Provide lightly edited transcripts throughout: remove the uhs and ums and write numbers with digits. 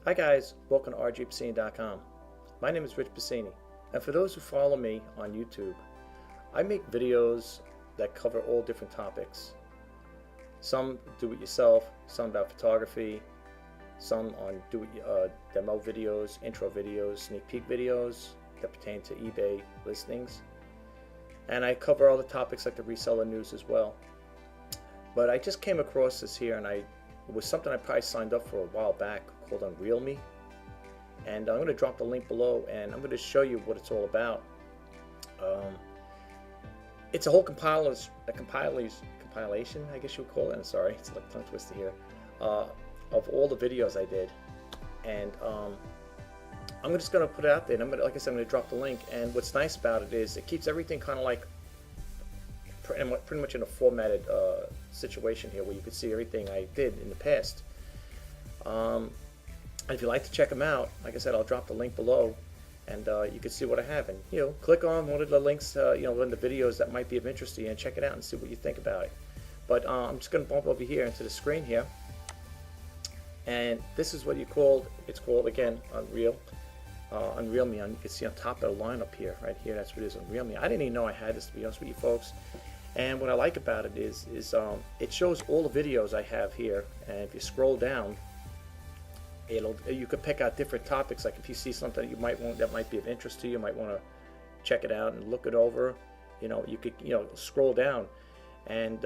Hi guys, welcome to Rjpasini.com. My name is Rjpasini, and for those who follow me on YouTube, I make videos that cover all different topics. Some do-it-yourself, some about photography, some on demo videos, intro videos, sneak peek videos that pertain to eBay listings, and I cover all the topics like the reseller news as well. But I just came across this here, and it was something I probably signed up for a while back called Unreal Me, and I'm going to drop the link below and I'm going to show you what it's all about. It's a whole compilation, I guess you would call it. I'm sorry, it's like a tongue twister here, of all the videos I did, and I'm just going to put it out there, and like I said, I'm going to drop the link. And what's nice about it is it keeps everything kind of like pretty much in a formatted situation here, where you can see everything I did in the past. And if you'd like to check them out, like I said, I'll drop the link below, and you can see what I have. And click on one of the links, one of the videos that might be of interest to you, and check it out and see what you think about it. But I'm just going to bump over here into the screen here, and this is what it's called again, Unreal Me. You can see on top of the line up here, right here, that's what it is, Unreal Me. I didn't even know I had this, to be honest with you folks. And what I like about it is it shows all the videos I have here, and if you scroll down, you could pick out different topics. Like if you see something that you might want that might be of interest to you, might want to check it out and look it over. You could scroll down, and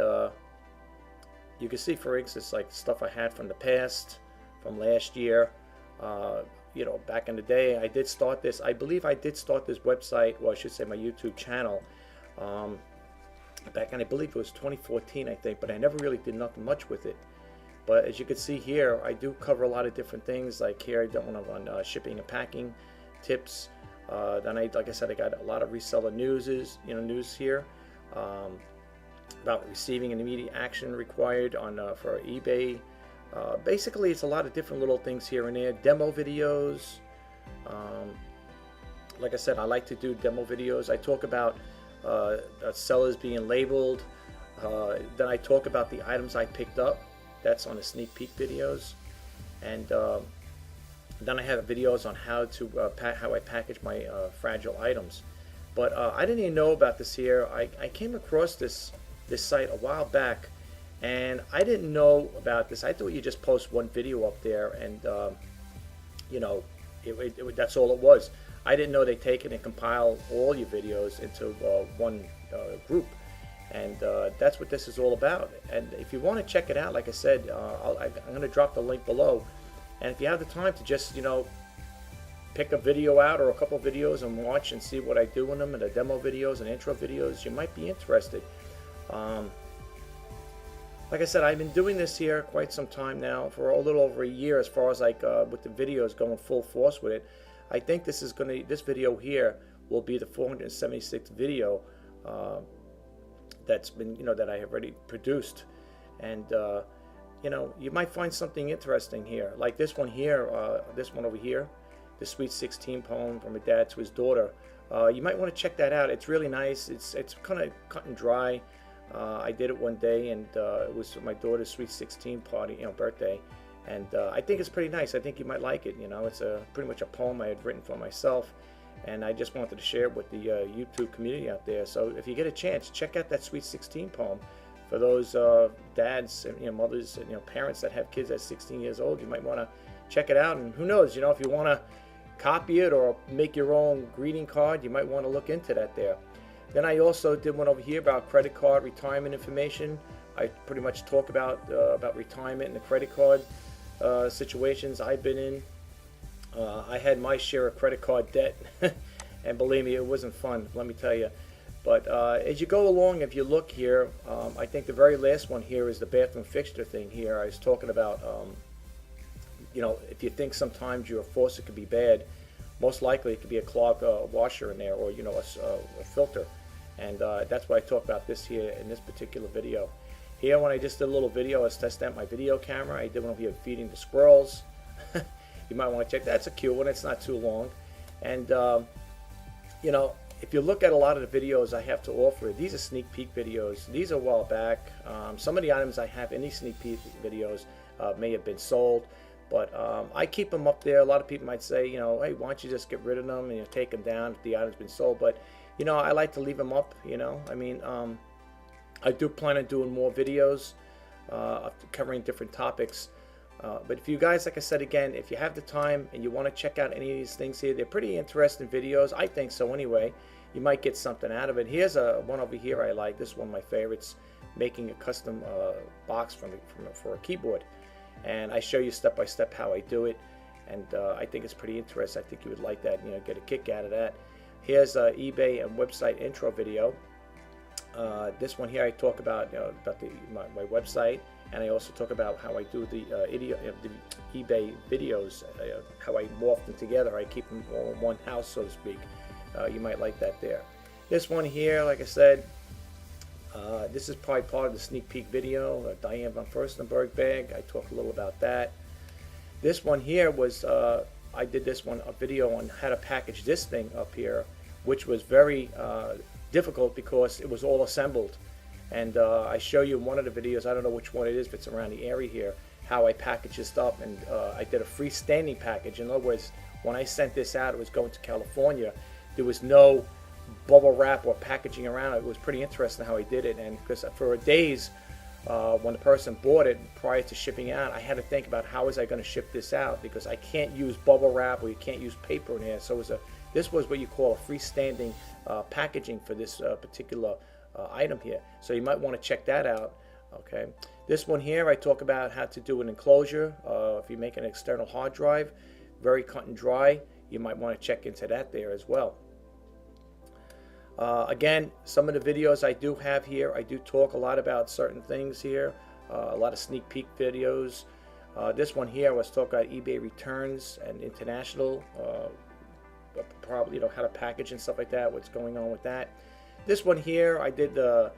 you can see, for instance, like stuff I had from the past, from last year. Back in the day, I did start this. I believe I did start this website, well, I should say my YouTube channel, back in, I believe it was 2014, I think, but I never really did nothing much with it. But as you can see here, I do cover a lot of different things. Like here, I don't want to on shipping and packing tips. Then like I said, I got a lot of reseller news here about receiving an immediate action required for eBay. Basically, it's a lot of different little things here and there. Demo videos. Like I said, I like to do demo videos. I talk about sellers being labeled. Then I talk about the items I picked up. That's on the sneak peek videos, and then I have videos on how I package my fragile items. But I didn't even know about this here. I came across this site a while back, and I didn't know about this. I thought you just post one video up there, and that's all it was. I didn't know they take it and compile all your videos into one group. And that's what this is all about. And if you want to check it out, like I said, I'm going to drop the link below. And if you have the time to just pick a video out or a couple videos and watch and see what I do in them, and the demo videos and intro videos, you might be interested. Like I said, I've been doing this here quite some time now, for a little over a year, as far as like with the videos going full force with it. I think this video here will be the 476th video that's been that I have already produced. And you might find something interesting here, like this one here, this one over here, the Sweet 16 poem from a dad to his daughter. You might want to check that out. It's really nice. It's kind of cut and dry. I did it one day, and it was my daughter's Sweet 16 party, birthday, and I think it's pretty nice. I think you might like it. It's pretty much a poem I had written for myself, and I just wanted to share it with the YouTube community out there. So if you get a chance, check out that Sweet 16 poem. For those dads and mothers and parents that have kids at 16 years old, you might want to check it out. And who knows, if you want to copy it or make your own greeting card, you might want to look into that there. Then I also did one over here about credit card retirement information. I pretty much talk about retirement and the credit card situations I've been in. I had my share of credit card debt, and believe me, it wasn't fun, let me tell you. But as you go along, if you look here, I think the very last one here is the bathroom fixture thing here. I was talking about, if you think sometimes your faucet could be bad, most likely it could be a clogged washer in there, or a filter. And that's what I talk about this here in this particular video. Here, when I just did a little video, I was testing out my video camera. I did one over here feeding the squirrels. You might want to check that. That's a cute one. It's not too long. And if you look at a lot of the videos I have to offer, these are sneak peek videos. These are a while back. Some of the items I have in these sneak peek videos may have been sold, But I keep them up there. A lot of people might say, you know, hey, why don't you just get rid of them and you take them down if the item's been sold? But, you know, I like to leave them up, you know. I mean, I do plan on doing more videos covering different topics. But if you guys, like I said again, if you have the time and you want to check out any of these things here, they're pretty interesting videos. I think so anyway. You might get something out of it. Here's one over here I like. This is one of my favorites, making a custom box for a keyboard. And I show you step by step how I do it, and I think it's pretty interesting. I think you would like that, you know, get a kick out of that. Here's eBay and website intro video. This one here I talk about, you know, about my website, and I also talk about how I do the eBay videos, how I morph them together. I keep them all in one house, so to speak. You might like that there. This one here, like I said, this is probably part of the sneak peek video, Diane von Furstenberg bag. I talk a little about that. This one here was, I did this one, a video on how to package this thing up here, which was very difficult because it was all assembled. And I show you in one of the videos, I don't know which one it is, but it's around the area here, how I package this up. And I did a freestanding package. In other words, when I sent this out, it was going to California. There was no bubble wrap or packaging around it. It was pretty interesting how he did it, and because for days when the person bought it prior to shipping out, I had to think about how was I going to ship this out, because I can't use bubble wrap or you can't use paper in here. So this was what you call a freestanding packaging for this particular item here. So you might want to check that out. Okay, this one here I talk about how to do an enclosure if you make an external hard drive, very cut and dry. You might want to check into that there as well. Again, some of the videos I do have here, I do talk a lot about certain things here, a lot of sneak peek videos. This one here was talking about eBay returns and international, probably, you know, how to package and stuff like that, what's going on with that. This one here, I did a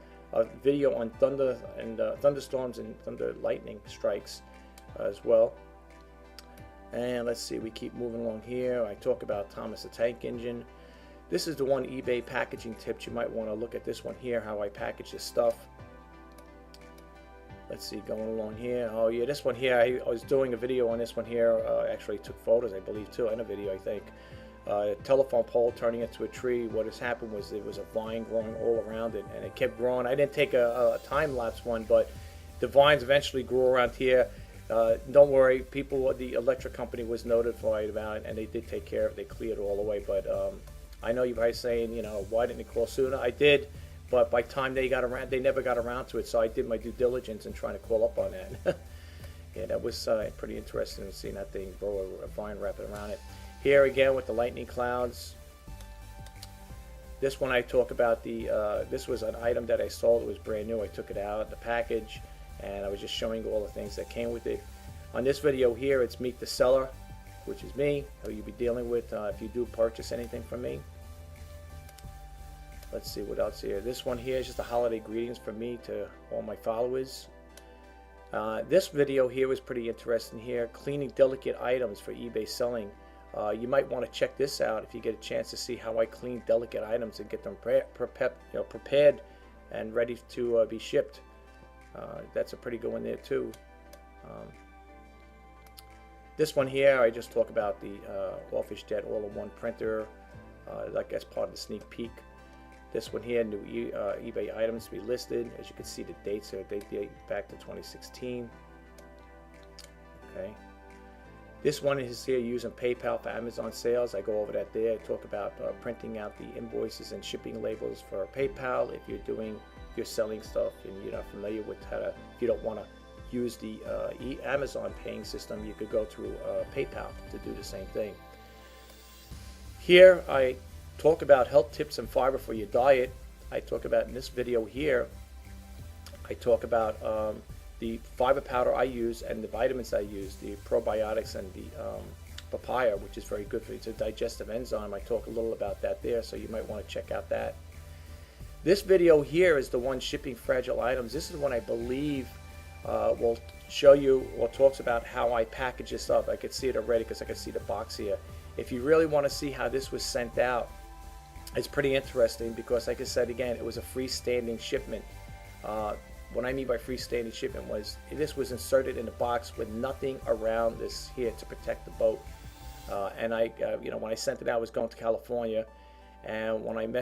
video on thunder and thunderstorms and thunder lightning strikes as well. And let's see, we keep moving along here. I talk about Thomas the Tank Engine. This is the one eBay packaging tips. You might want to look at this one here, how I package this stuff. Let's see, going along here. Oh yeah, this one here, I was doing a video on this one here. Actually took photos, I believe, too, in a video, I think. A telephone pole turning into a tree. What has happened was there was a vine growing all around it, and it kept growing. I didn't take a time-lapse one, but the vines eventually grew around here. Don't worry, people, the electric company was notified about it, and they did take care of it. They cleared it all away, but I know you guys saying, you know, why didn't they call sooner? I did, but by the time they got around, they never got around to it. So I did my due diligence in trying to call up on that. Yeah, that was pretty interesting seeing that thing grow a vine wrapping around it. Here again with the lightning clouds. This one I talk about this was an item that I sold. It was brand new. I took it out, the package, and I was just showing all the things that came with it. On this video here, it's Meet the Seller, which is me, who you'll be dealing with if you do purchase anything from me. Let's see what else here. This one here is just a holiday greetings from me to all my followers. This video here was pretty interesting here, cleaning delicate items for eBay selling. You might want to check this out if you get a chance to see how I clean delicate items and get them prepared and ready to be shipped. That's a pretty good one there too. This one here, I just talk about the Office Jet all-in-one printer, like as part of the sneak peek. This one here, new eBay items to be listed. As you can see, the dates here, they date back to 2016. Okay. This one is here using PayPal for Amazon sales. I go over that there. I talk about printing out the invoices and shipping labels for PayPal. If you're selling stuff and you're not familiar with how to, if you don't want to use the Amazon paying system, you could go through PayPal to do the same thing. Here I talk about health tips and fiber for your diet. I talk about in this video here, I talk about the fiber powder I use and the vitamins I use, the probiotics and the papaya, which is very good for you. It's a digestive enzyme. I talk a little about that there, so you might want to check out that. This video here is the one shipping fragile items. This is one I believe will show you or talks about how I package this up. I could see it already because I could see the box here. If you really want to see how this was sent out, it's pretty interesting because, like I said again, it was a freestanding shipment. what I mean by freestanding shipping was this was inserted in the box with nothing around this here to protect the boat. And I, when I sent it out, I was going to California, and when I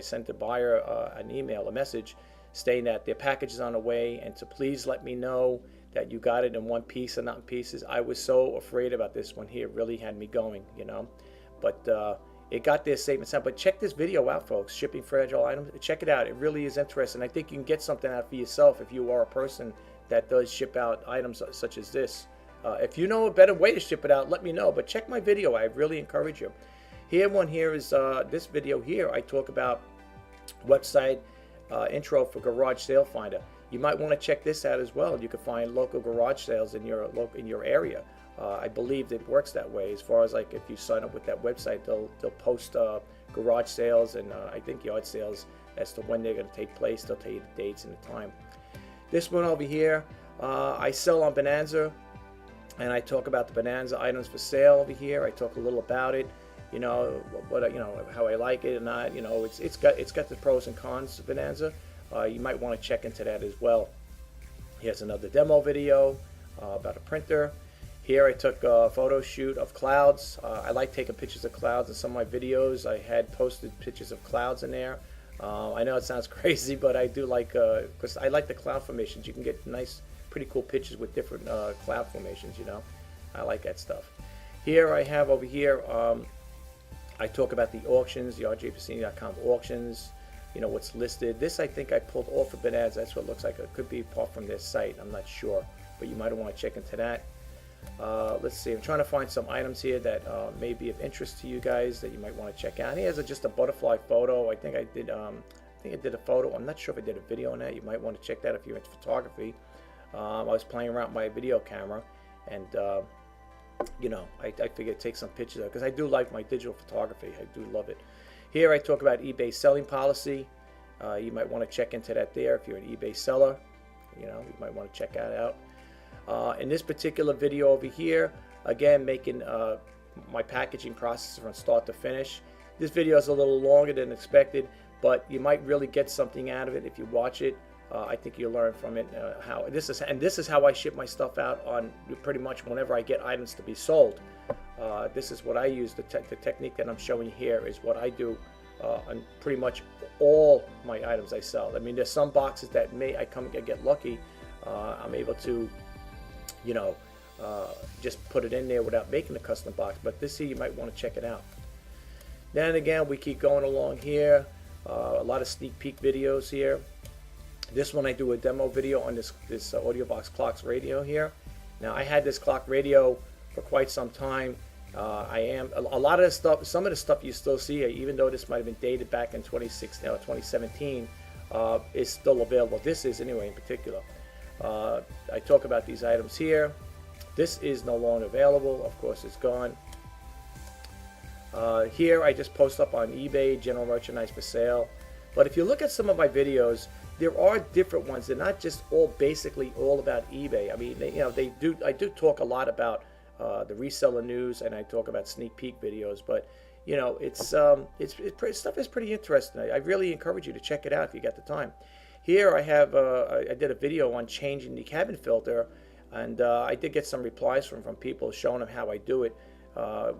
sent the buyer a message stating that their package is on the way and to please let me know that you got it in one piece and not in pieces. I was so afraid about this one here. It really had me going, But it got their statements out. But check this video out, folks. Shipping fragile items. Check it out. It really is interesting. I think you can get something out for yourself if you are a person that does ship out items such as this. If you know a better way to ship it out, let me know. But check my video. I really encourage you. Here is this video here. I talk about website intro for garage sale finder. You might want to check this out as well. You can find local garage sales in your area. I believe it works that way. As far as like if you sign up with that website, they'll post garage sales and I think yard sales as to when they're going to take place. They'll tell you the dates and the time. This one over here, I sell on Bonanza, and I talk about the Bonanza items for sale over here. I talk a little about it, how I like it and not. It's got the pros and cons of Bonanza. You might want to check into that as well. Here's another demo video about a printer. Here I took a photo shoot of clouds. I like taking pictures of clouds in some of my videos. I had posted pictures of clouds in there. I know it sounds crazy, but I do like, because I like the cloud formations. You can get nice, pretty cool pictures with different cloud formations, I like that stuff. Here I have over here, I talk about the auctions, the Rjpasini.com auctions, what's listed. This I think I pulled off of Bonanza. That's what it looks like. It could be apart from their site. I'm not sure, but you might want to check into that. Let's see. I'm trying to find some items here that may be of interest to you guys that you might want to check out. Here's just a butterfly photo. I think I did. A photo. I'm not sure if I did a video on that. You might want to check that if you're into photography. I was playing around with my video camera, and I figured take some pictures because I do like my digital photography. I do love it. Here I talk about eBay selling policy. You might want to check into that there if you're an eBay seller. You might want to check that out. In this particular video over here, again, making my packaging process from start to finish. This video is a little longer than expected, but you might really get something out of it if you watch it. I think you'll learn from it how this is how I ship my stuff out on pretty much whenever I get items to be sold. This is what I use. The technique that I'm showing you here is what I do on pretty much all my items I sell. I mean, there's some boxes that I get lucky. I'm able to just put it in there without making a custom box, but this here you might want to check it out. Then again, we keep going along here. A lot of sneak peek videos here. This one I do a demo video on this AudioBox Clocks radio here. Now I had this clock radio for quite some time. A lot of the stuff, some of the stuff you still see, even though this might have been dated back in 2017, is still available. This is anyway in particular. I talk about these items here. This is no longer available. Of course, it's gone. Here I just post up on eBay, general merchandise for sale. But if you look at some of my videos, there are different ones. They're not just basically all about eBay. I mean, I do talk a lot about the reseller news, and I talk about sneak peek videos. But stuff is pretty interesting. I really encourage you to check it out if you got the time. Here I have I did a video on changing the cabin filter, and I did get some replies from people showing them how I do it.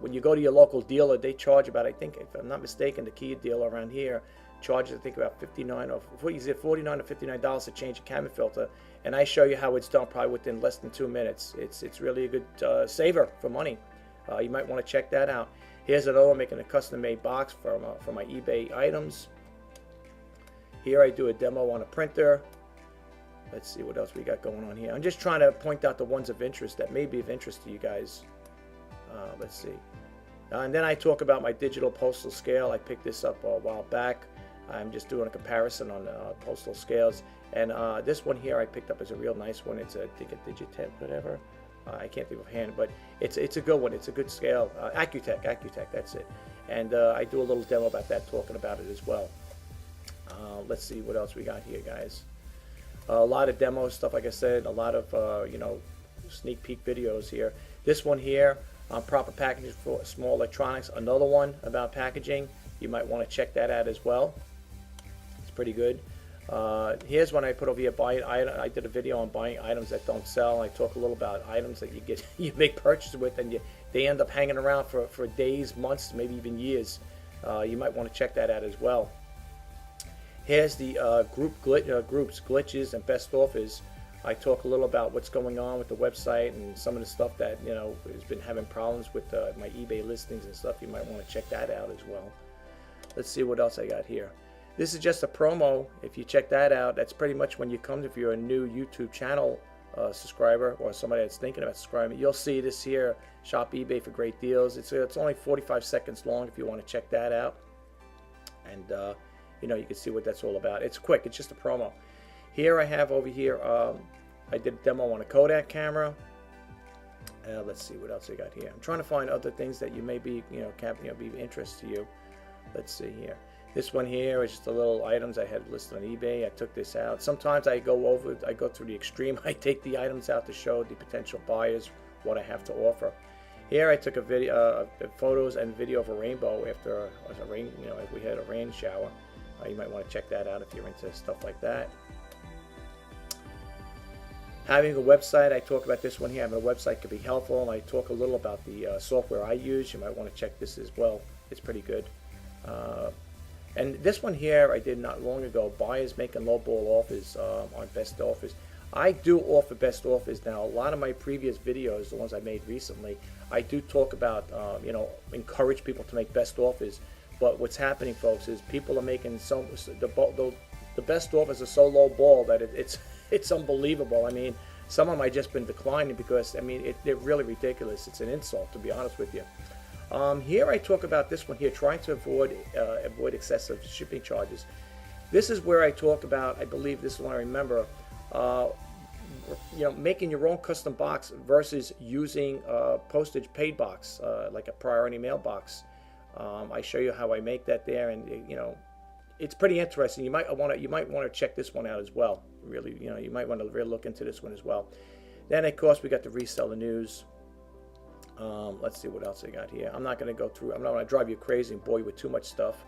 When you go to your local dealer, they charge about, I think, if I'm not mistaken, the Kia dealer around here charges, I think, about $49 or $59 to change a cabin filter, and I show you how it's done probably within less than 2 minutes. It's really a good saver for money. You might want to check that out. Here's another one making a custom-made box for my eBay items. Here I do a demo on a printer. Let's see what else we got going on here. I'm just trying to point out the ones of interest that may be of interest to you guys. Let's see. And then I talk about my digital postal scale. I picked this up a while back. I'm just doing a comparison on postal scales. And this one here I picked up as a real nice one. It's I think a Digitech, whatever. I can't think of hand, but it's a good one. It's a good scale. Accutech, that's it. And I do a little demo about that, talking about it as well. Let's see what else we got here, guys. A lot of demo stuff, like I said. A lot of sneak peek videos here. This one here on proper packaging for small electronics. Another one about packaging. You might want to check that out as well. It's pretty good. Here's one I put over here. I did a video on buying items that don't sell. I talk a little about items that you make purchases with, and they end up hanging around for days, months, maybe even years. You might want to check that out as well. Here's the groups, glitches, and best offers. I talk a little about what's going on with the website and some of the stuff that has been having problems with my eBay listings and stuff. You might want to check that out as well. Let's see what else I got here. This is just a promo. If you check that out, that's pretty much when you come, if you're a new YouTube channel subscriber or somebody that's thinking about subscribing, you'll see this here, shop eBay for great deals. It's only 45 seconds long if you want to check that out. And you can see what that's all about. It's quick, it's just a promo. Here I have over here, I did a demo on a Kodak camera. Let's see what else I got here. I'm trying to find other things that you may be, be of interest to you. Let's see here. This one here is just the little items I had listed on eBay. I took this out. Sometimes I go through the extreme. I take the items out to show the potential buyers what I have to offer. Here I took a video, photos and video of a rainbow after a rain, if we had a rain shower. You might want to check that out if you're into stuff like that. Having a website, I talk about this one here. Having a website could be helpful, and I talk a little about the software I use. You might want to check this as well. It's pretty good. And this one here I did not long ago, buyers making lowball offers on best offers. I do offer best offers now. A lot of my previous videos, the ones I made recently, I do talk about, encourage people to make best offers. But what's happening, folks, is people are making the best offers are so low ball that it's unbelievable. I mean, some of them I just been declining because, they're really ridiculous. It's an insult, to be honest with you. Here I talk about this one here, trying to avoid excessive shipping charges. This is where I talk about, I believe this is one I remember, making your own custom box versus using postage paid box, like a priority mail box. I show you how I make that there, and it's pretty interesting. You might want to check this one out as well. Really, you might want to really look into this one as well. Then of course we got the reseller news. Let's see what else I got here. I'm not going to go through. I'm not going to drive you crazy and bore you with too much stuff.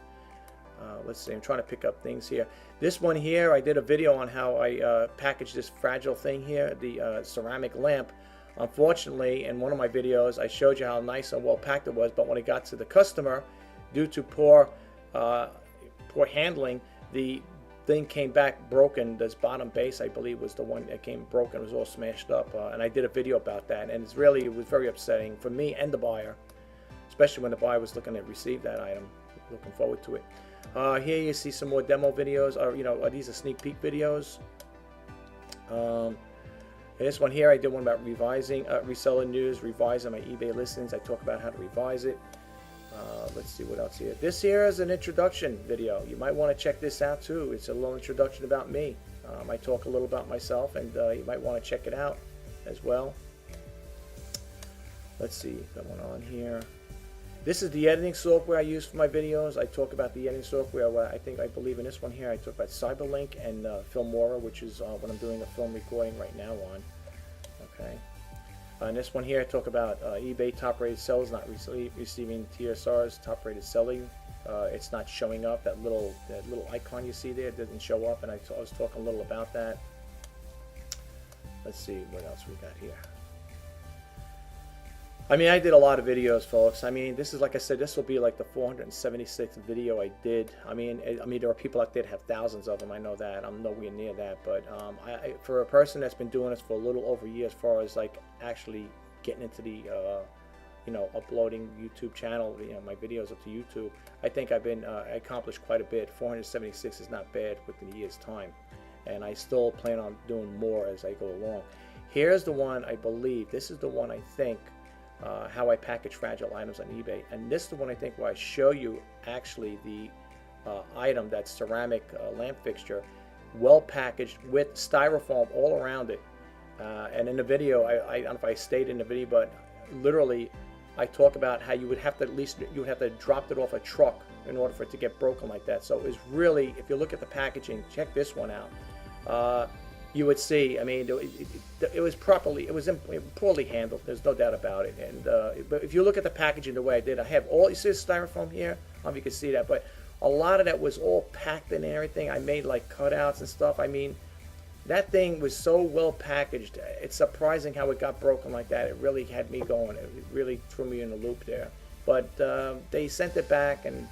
Let's see. I'm trying to pick up things here. This one here, I did a video on how I packaged this fragile thing here, the ceramic lamp. Unfortunately, in one of my videos, I showed you how nice and well packed it was, but when it got to the customer, due to poor handling, the thing came back broken. This bottom base, I believe, was the one that came broken. It was all smashed up, and I did a video about that, and it was very upsetting for me and the buyer, especially when the buyer was looking to receive that item, looking forward to it. Here you see some more demo videos, these are sneak peek videos. This one here, I did one about revising reseller news, revising my eBay listings. I talk about how to revise it. Let's see what else here. This here is an introduction video. You might want to check this out too. It's a little introduction about me. I talk a little about myself, and you might want to check it out as well. Let's see, got one on here. This is the editing software I use for my videos. I talk about the editing software. I believe in this one here, I talk about Cyberlink and Filmora, which is what I'm doing a film recording right now on. Okay. And this one here, I talk about eBay top-rated sellers not receiving TSRs, top-rated selling. It's not showing up. That little icon you see there doesn't show up, and I was talking a little about that. Let's see what else we got here. I did a lot of videos, folks. This is, like I said, this will be like the 476th video I did. There are people out there that have thousands of them. I know that. I'm nowhere near that. But for a person that's been doing this for a little over a year, as far as like actually getting into the, uploading YouTube channel, my videos up to YouTube, I think I've been accomplished quite a bit. 476 is not bad within a year's time, and I still plan on doing more as I go along. Here's the one I believe. This is the one I think. How I package fragile items on eBay, and this is the one I think where I show you actually the item, that ceramic lamp fixture, well packaged with styrofoam all around it. And in the video, I don't know if I stayed in the video, but literally I talk about how you would have to drop it off a truck in order for it to get broken like that. So it was really, if you look at the packaging, check this one out. You would see, it was poorly handled. There's no doubt about it. And but if you look at the packaging the way I did, I have all, you see the styrofoam here? I don't know if you can see that, but a lot of that was all packed in and everything. I made like cutouts and stuff. I mean, that thing was so well packaged. It's surprising how it got broken like that. It really had me going. It really threw me in the loop there. But they sent it back, and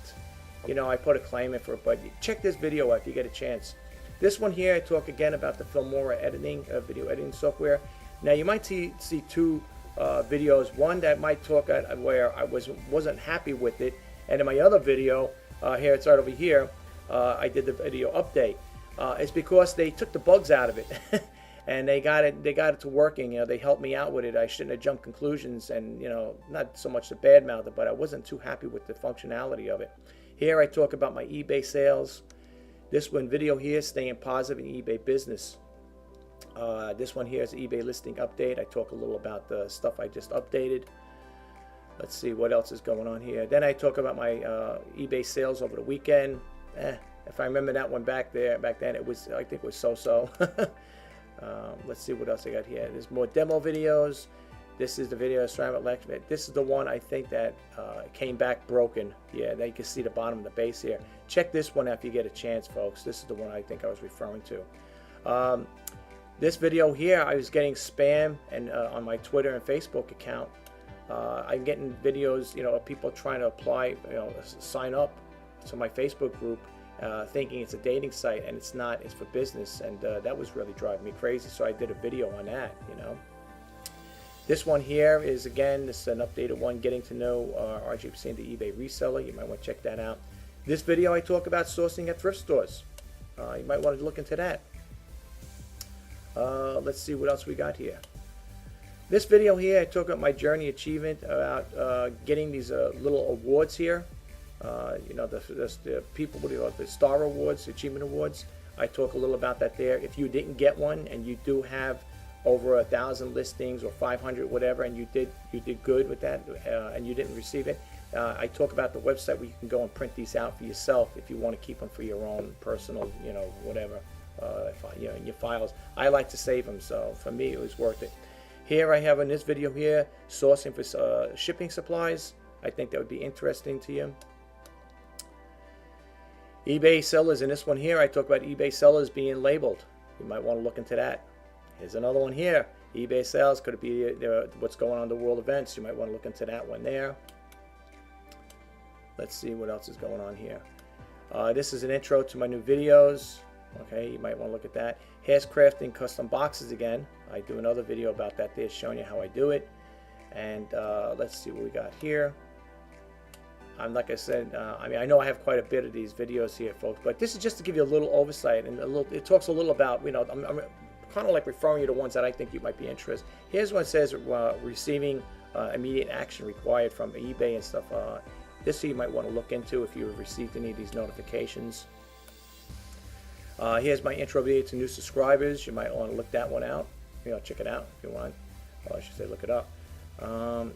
you know, I put a claim in for it. But check this video out if you get a chance. This one here, I talk again about the Filmora editing, video editing software. Now you might see two videos. One that might talk at where I wasn't happy with it, and in my other video here, it's right over here. I did the video update. It's because they took the bugs out of it, and they got it to working. You know, they helped me out with it. I shouldn't have jumped conclusions, and you know, not so much the bad mouth it, but I wasn't too happy with the functionality of it. Here I talk about my eBay sales. This one video here, staying positive in eBay business. This one here is eBay listing update. I talk a little about the stuff I just updated. Let's see what else is going on here. Then I talk about my eBay sales over the weekend. If I remember that one back then, it was, I think it was so-so. Let's see what else I got here. There's more demo videos. This is the video assignment lecture. This is the one I think that came back broken. Yeah, there you can see the bottom of the base here. Check this one out if you get a chance, folks. This is the one I think I was referring to. This video here, I was getting spam and on my Twitter and Facebook account. I'm getting videos, you know, of people trying to apply, you know, sign up to my Facebook group, thinking it's a dating site, and it's not. It's for business, and that was really driving me crazy. So I did a video on that, you know. This one here is, again, this is an updated one, getting to know Rjpasini, the eBay reseller. You might want to check that out. This video I talk about sourcing at thrift stores. You might want to look into that. Let's see what else we got here. This video here, I talk about my journey achievement, about getting these little awards here. You know, the people, what do you call it, the Star Awards, Achievement Awards. I talk a little about that there. If you didn't get one and you do have over 1,000 listings or 500, whatever, and you did good with that, and you didn't receive it, I talk about the website where you can go and print these out for yourself if you want to keep them for your own personal, you know, whatever, you know, in your files. I like to save them, so for me it was worth it. Here I have in this video here, sourcing for shipping supplies. I think that would be interesting to you. eBay sellers, in this one here, I talk about eBay sellers being labeled. You might want to look into that. Here's another one here. eBay sales, could it be what's going on in the world events? You might want to look into that one there. Let's see what else is going on here. This is an intro to my new videos. Okay, you might want to look at that. Hash crafting custom boxes again. I do another video about that there, showing you how I do it. And let's see what we got here. Like I said, I mean, I know I have quite a bit of these videos here, folks, but this is just to give you a little oversight, and it talks a little about, you know, I'm kind of like referring you to ones that I think you might be interested. Here's one that says receiving immediate action required from eBay and stuff. This you might want to look into if you've received any of these notifications. Here's my intro video to new subscribers. You might want to look that one out. You know, check it out if you want. Well, I should say look it up.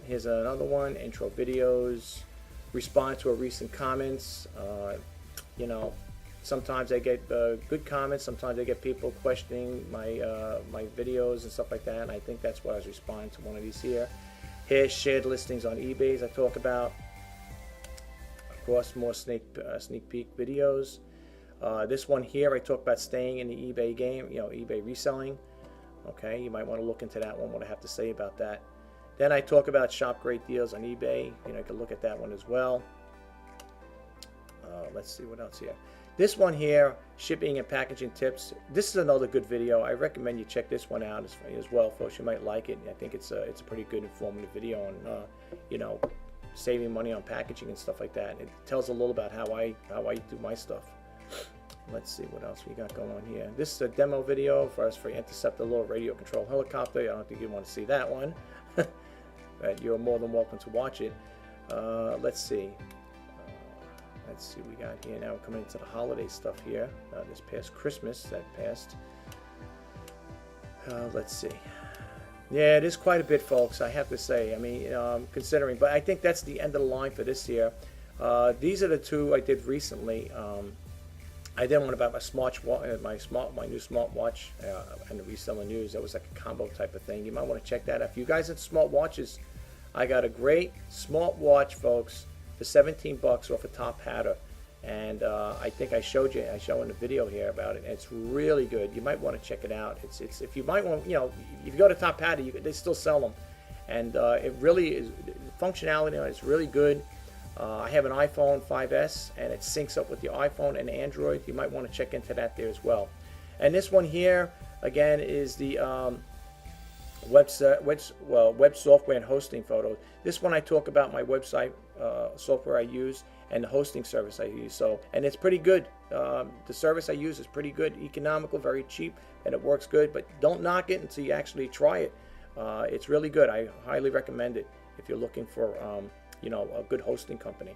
Here's another one, intro videos. Respond to a recent comments. You know, sometimes I get good comments. Sometimes I get people questioning my my videos and stuff like that. And I think that's why I was responding to one of these here. Here's shared listings on eBay I talk about. Of course, more sneak peek videos. This one here, I talk about staying in the eBay game. You know, eBay reselling. Okay, you might want to look into that one. What I have to say about that. Then I talk about shop great deals on eBay. You know, you can look at that one as well. Let's see what else here. This one here, shipping and packaging tips. This is another good video. I recommend you check this one out as well, folks. You might like it. I think it's a pretty good informative video on you know, saving money on packaging and stuff like that. It tells a little about how I do my stuff. Let's see what else we got going on here. This is a demo video for us for interceptor low radio control helicopter. I don't think you want to see that one. But you're more than welcome to watch it. Let's see. Let's see what we got here. Now we're coming into the holiday stuff here. This past Christmas that passed. Let's see. Yeah, it is quite a bit, folks, I have to say. I mean, considering, but I think that's the end of the line for this year. These are the two I did recently. I did one about my my new smartwatch and the reselling news. That was like a combo type of thing. You might want to check that out. If you guys have smartwatches, I got a great smartwatch, folks, for $17 off a Top Hatter, and I think I showed in the video here about it. And it's really good. You might want to check it out. It's if you might want, if you go to Top Patty, they still sell them, and it really is, the functionality on it is really good. I have an iPhone 5S, and it syncs up with the iPhone and Android. You might want to check into that there as well. And this one here again is the web software and hosting photos. This one I talk about my website software I use and the hosting service I use. So, and it's pretty good. The service I use is pretty good, economical, very cheap, and it works good. But don't knock it until you actually try it. It's really good. I highly recommend it if you're looking for a good hosting company.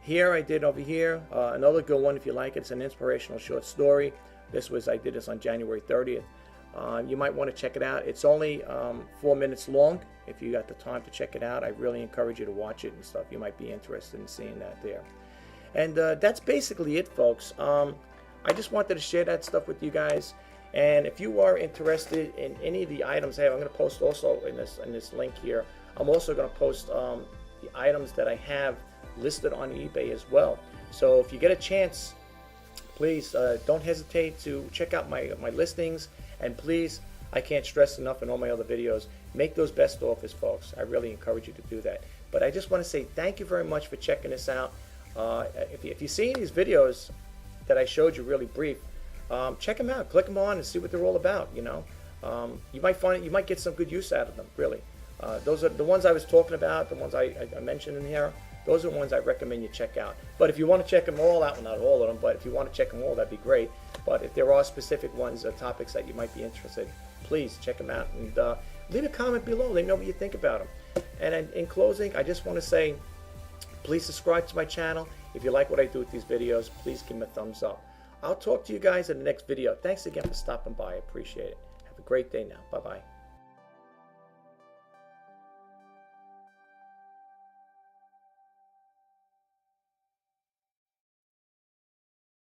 Here I did over here another good one if you like it. It's an inspirational short story. I did this on January 30th. You might want to check it out. It's only 4 minutes long. If you got the time to check it out, I really encourage you to watch it and stuff. You might be interested in seeing that there. And that's basically it, folks. I just wanted to share that stuff with you guys. And if you are interested in any of the items I have, I'm going to post also in this link here. I'm also going to post the items that I have listed on eBay as well. So if you get a chance, please don't hesitate to check out my listings. And please, I can't stress enough in all my other videos, make those best offers, folks. I really encourage you to do that. But I just want to say thank you very much for checking this out. If you see these videos that I showed you really brief, check them out, click them on, and see what they're all about. You might get some good use out of them. Really, those are the ones I was talking about. The ones I mentioned in here. Those are the ones I recommend you check out. But if you want to check them all out, well, not all of them, but if you want to check them all, that'd be great. But if there are specific ones or topics that you might be interested, please check them out and leave a comment below. Let me know what you think about them. And in closing, I just want to say, please subscribe to my channel. If you like what I do with these videos, please give me a thumbs up. I'll talk to you guys in the next video. Thanks again for stopping by. I appreciate it. Have a great day now. Bye-bye.